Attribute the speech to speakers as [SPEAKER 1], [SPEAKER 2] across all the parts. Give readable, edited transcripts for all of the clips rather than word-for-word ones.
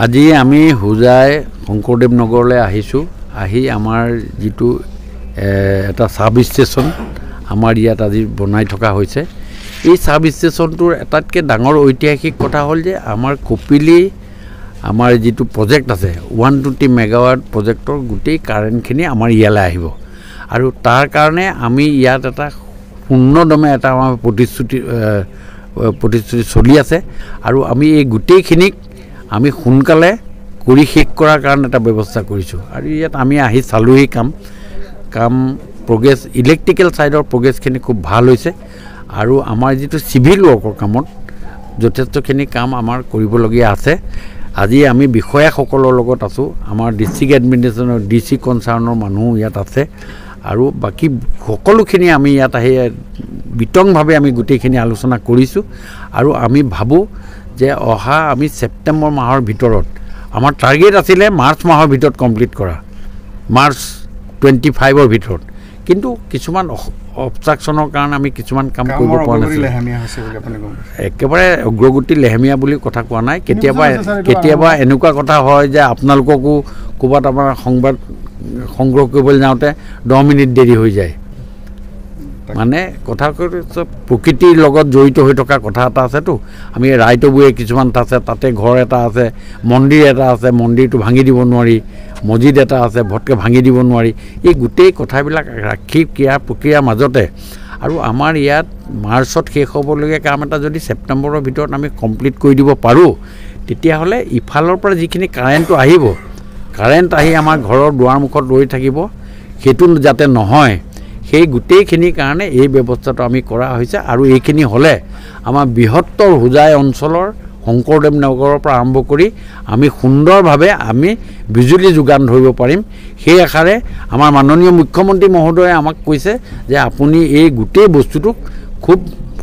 [SPEAKER 1] আজি আমি হুজাই শংকৰদেৱ নগৰলৈ আহিছোঁ। আহি আমাৰ যিটো এটা সাব ষ্টেচন আমাৰ ইয়াত আজি বনাই থকা হৈছে। এই সাব ষ্টেচনটোৰ এটাতকৈ ডাঙৰ ঐতিহাসিক কথা হ'ল যে আমাৰ কপিলী আমাৰ যিটো প্ৰজেক্ট আছে 120 মেগাৱাট প্ৰজেক্টৰ গোটেই কাৰেণ্টখিনি আমাৰ ইয়ালৈ আহিব আৰু তাৰ কাৰণে আমি ইয়াত এটা পূৰ্ণদমে এটা আমাৰ প্ৰতিশ্ৰুতি চলি আছে আৰু আমি এই গোটেইখিনিক আমি সোনকালে কৰি শেষ কৰাৰ কাৰণে এটা ব্যৱস্থা কৰিছোঁ। আৰু ইয়াত আমি আহি চালোহি কাম প্ৰগ্ৰেছ ইলেক্ট্ৰিকেল ছাইডৰ প্ৰগ্ৰেছখিনি খুব ভাল হৈছে আৰু আমাৰ যিটো চিভিল ৱৰ্কৰ কামত যথেষ্টখিনি কাম আমাৰ কৰিবলগীয়া আছে। আজি আমি বিষয়াসকলৰ লগত আছোঁ, আমাৰ ডিষ্ট্ৰিক্ট এডমিনিষ্ট্ৰেশ্যনৰ DC কনচাৰ্ণৰ মানুহ ইয়াত আছে আৰু বাকী সকলোখিনি আমি ইয়াত আহি বিতংভাৱে আমি গোটেইখিনি আলোচনা কৰিছোঁ আৰু আমি ভাবোঁ যে অহা আমি ছেপ্টেম্বৰ মাহৰ ভিতৰত আমাৰ টাৰ্গেট আছিলে মাৰ্চ মাহৰ ভিতৰত কমপ্লিট কৰা, মাৰ্চ 25ৰ ভিতৰত, কিন্তু কিছুমান অবষ্ট্ৰাকশ্যনৰ কাৰণে আমি কিছুমান কাম কৰিব পৰা নাছিলোঁ। একেবাৰে অগ্ৰগতি লেহেমীয়া বুলি কথা কোৱা নাই, কেতিয়াবা এনেকুৱা কথা হয় যে আপোনালোককো ক'ৰবাত আমাৰ সংবাদ সংগ্ৰহ কৰিবলৈ যাওঁতে 10 মিনিট দেৰি হৈ যায়। মানে কথা প্ৰকৃতিৰ লগত জড়িত হৈ থকা কথা এটা আছেতো। আমি ৰাইটবোৰে কিছুমান আছে, তাতে ঘৰ এটা আছে, মন্দিৰ এটা আছে, মন্দিৰটো ভাঙি দিব নোৱাৰি, মছজিদ এটা আছে ভটকে ভাঙি দিব নোৱাৰি। এই গোটেই কথাবিলাক ৰাখি প্ৰক্ৰিয়াৰ মাজতে আৰু আমাৰ ইয়াত মাৰ্চত শেষ হ'বলগীয়া কাম এটা যদি ছেপ্টেম্বৰৰ ভিতৰত আমি কমপ্লিট কৰি দিব পাৰোঁ, তেতিয়াহ'লে ইফালৰ পৰা যিখিনি কাৰেণ্টটো আহিব, কাৰেণ্ট আহি আমাৰ ঘৰৰ দুৱাৰমুখত ৰৈ থাকিব, সেইটো যাতে নহয়, সেই গোটেইখিনিৰ কাৰণে এই ব্যৱস্থাটো আমি কৰা হৈছে। আৰু এইখিনি হ'লে আমাৰ বৃহত্তৰ হোজাই অঞ্চলৰ শংকৰদেৱ নগৰৰ পৰা আৰম্ভ কৰি আমি সুন্দৰভাৱে আমি বিজুলী যোগান ধৰিব পাৰিম। সেই আশাৰে আমাৰ মাননীয় মুখ্যমন্ত্ৰী মহোদয়ে আমাক কৈছে যে আপুনি এই গোটেই বস্তুটোক খুব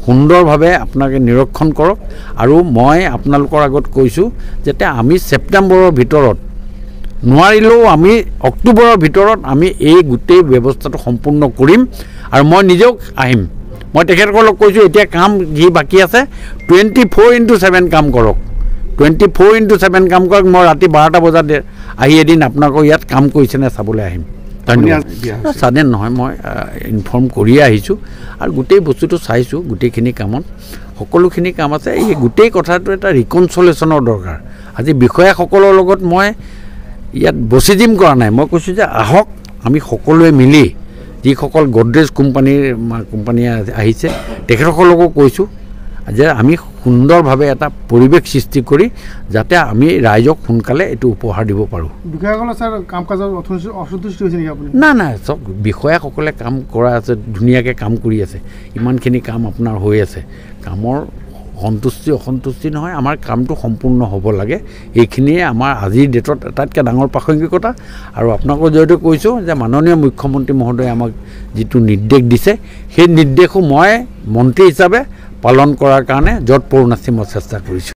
[SPEAKER 1] সুন্দৰভাৱে আপোনালোকে নিৰীক্ষণ কৰক আৰু মই আপোনালোকৰ আগত কৈছোঁ যাতে আমি ছেপ্টেম্বৰৰ ভিতৰত নোৱাৰিলেও আমি অক্টোবৰৰ ভিতৰত আমি এই গোটেই ব্যৱস্থাটো সম্পূৰ্ণ কৰিম। আৰু মই নিজেও আহিম, মই তেখেতসকলক কৈছোঁ এতিয়া কাম যি বাকী আছে 24/7 কাম কৰক, 24/7 কাম কৰক। মই ৰাতি 12টা বজাত আহি এদিন আপোনালোকৰ ইয়াত কাম কৰিছেনে চাবলৈ আহিম। ধন্যবাদ। ছাডেন নহয়, মই ইনফৰ্ম কৰিয়ে আহিছোঁ আৰু গোটেই বস্তুটো চাইছোঁ। গোটেইখিনি কামত সকলোখিনি কাম আছে। এই গোটেই কথাটো এটা ৰিকনচলেশ্যনৰ দৰকাৰ। আজি বিষয়াসকলৰ লগত মই ইয়াত বচিজিম কৰা নাই, মই কৈছোঁ যে আহক আমি সকলোৱে মিলি, যিসকল গডৰেজ কোম্পানী আহিছে তেখেতসকলকো কৈছোঁ যে আমি সুন্দৰভাৱে এটা পৰিৱেশ সৃষ্টি কৰি যাতে আমি ৰাইজক সোনকালে এইটো উপহাৰ দিব পাৰোঁ।
[SPEAKER 2] বিষয়াসকলে ছাৰ কাম কাজৰ অসন্তুষ্টি হৈছে নেকি আপুনি?
[SPEAKER 1] নাই, চব বিষয়াসকলে কাম কৰা আছে, ধুনীয়াকৈ কাম কৰি আছে। ইমানখিনি কাম আপোনাৰ হৈ আছে, কামৰ সন্তুষ্টি অসন্তুষ্টি নহয়, আমাৰ কামটো সম্পূৰ্ণ হ'ব লাগে। এইখিনিয়ে আমাৰ আজিৰ ডেটত আটাইতকৈ ডাঙৰ প্ৰাসংগিকতা। আৰু আপোনালোকৰ জৰিয়তে কৈছোঁ যে মাননীয় মুখ্যমন্ত্ৰী মহোদয়ে আমাক যিটো নিৰ্দেশ দিছে, সেই নিৰ্দেশো মই মন্ত্ৰী হিচাপে পালন কৰাৰ কাৰণে যৎপৰোনাস্তি মই চেষ্টা কৰিছোঁ।